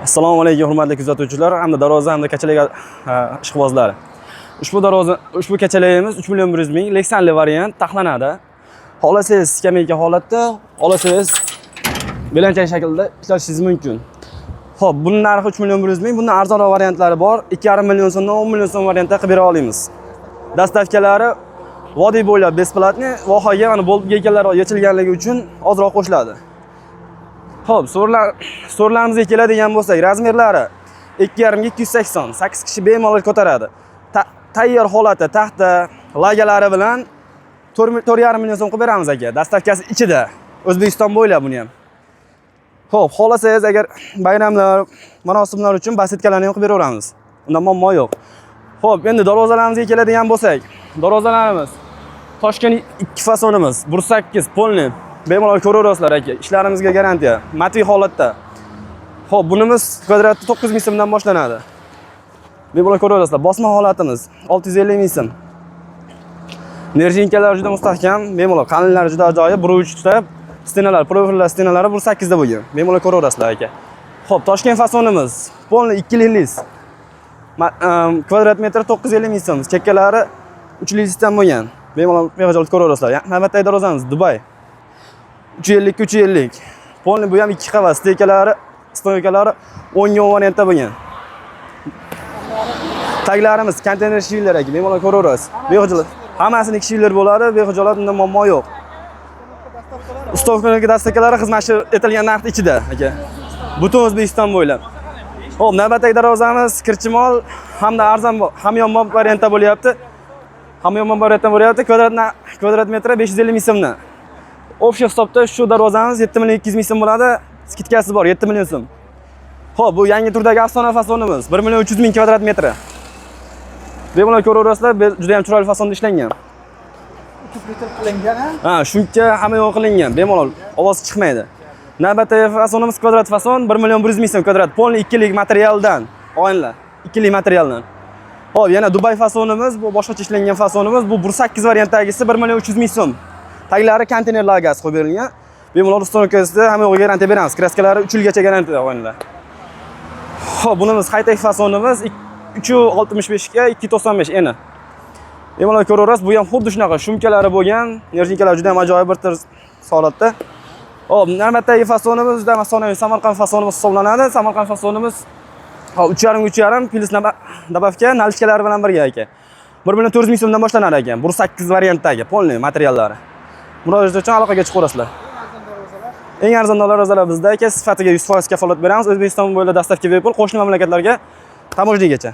Assalomu alaykum hurmatli kuzatuvchilar hamda darvoza hamda kachalar ishqibozlari. Ushbu kachalarimiz 3 million 100 ming Lexanli variant taxlanadi. Xohlasangiz skameyka holatda, xohlasangiz belanchak shaklda ishlatishingiz mumkin. Xo'p, buning narxi 3 million 100 ming. Bundan arzonroq variantlari bor. 2,5 million so'mdan 10 million so'm variantda qilib bera olamiz. Dastavkalari vodiy bo'ylab besplatniy, vohaga mana bo'lib ekanlar yechilganligi uchun ozroq qo'shiladi. Xo'p, so'rlarimizga keladigan bo'lsak, razmerlari 2,5 280, 8 kishi bemalol ko'taradi. Tayyor holati taxta lagalari bilan 4,5 million so'm qilib beramiz aka. Dastavkasi ichida, O'zbekiston bo'ylab buni ham. Xo'p, xohlasangiz agar bayramlar, marosimlar uchun basetkalarni ham qilib beraveramiz. Undan muammo yo'q. Xo'p, endi darvozalarimizga keladigan bo'lsak, darvozalarimiz Toshkent 2 fasonimiz, 1.8 polni. Bemalol ko'raverasizlar aka. Ishlarimizga garantiya, matviy holatda. Xo'p, bunimiz kvadratda 9 ming so'mdan boshlanadi. Bemalol ko'raverasizlar. Bosma holatimiz 650 ming so'm. Nerjinkalar juda mustahkam, bemalol qalinlari juda ajoyib, buruvchi tutab, stenalar, profillar stenalari 1.8 da bo'lgan. Bemalol ko'raverasizlar aka. Xo'p, Toshkent fasonimiz polni 2 litr. Kvadrat metr 950 ming so'm. Chekkalari 3 litrdan bo'lgan. Bemalol megajol ko'raverasizlar. Navbatdagi darvozamiz Dubay. 350. Polni bu ham 2 qavat, stekalari, stoykalari 10 ga 10 variantda bo'lgan. Taglarimiz konteyner shivlar aka, bemalol ko'raverasiz. Bexijolat. Hammasini 2 shivlar bo'ladi, bexijolat unda muammo yo'q. Ustovkaning dastakalari xizmat etilgan narx ichida aka. Butun O'zbekiston bo'ylab. Xo'p, navbatdagi darvozamiz kirchimol hamda arzon hamyonbop variantda bo'lyapti. Hamyonbop variantda bo'lyapti. Kvadrat metri 550 ming so'mdan. Общий hisobda shu darvozamiz 7 million 200 ming so'm bo'ladi. Skitkasi bor 7 million so'm. Xo'p, bu yangi turdagi afsona fasonimiz 1 million 300 ming kvadrat metr. Bemalol ko'raverasizlar, juda ham chiroyli fasonda ishlangan. 3 litr qilingan, ha, shuncha hamma yo'q qilingan, bemalol ovoz chiqmaydi. Navbatdagi fasonimiz kvadrat fason 1 million 100 ming so'm kvadrat, polni 2 lik materialdan, o'yinlar, 2 lik materialdan. Xo'p, yana Dubay fasonimiz, bu boshqacha ishlangan fasonimiz, bu 1.8 variantdagisi 1 million 300 ming so'm. Taglari konteyner lagasi qo'yib berilgan. Bemalol ustonkasida hamma yo'g'iga garantiya beramiz. Kraskalari 3 yilgacha garantiya o'yinlar. Xo'p, bunimiz high-tech fasonimiz 365 ga 295 eni. Bemalol ko'raverasiz, bu ham xuddi shunaqa shumkalari bo'lgan, nerjinkalar juda ham ajoyib bir holatda. Xo'p, navbatdagi fasonimiz juda afsonaviy Samarqand fasonimiz hisoblanadi. Samarqand fasonimiz 3,5 plyus dabavka nalichkalari bilan birga aka. 1 million 400 ming so'mdan boshlanadi ekan. 1.8 variantdagi polni materiallari. Murojaat uchun aloqaga chiqaverasizlar. Eng arzon darvozalar bizda aka, sifatiga 100% kafolat beramiz. O'zbekiston bo'ylab dastavka bepul, qo'shni mamlakatlarga tamojnigacha.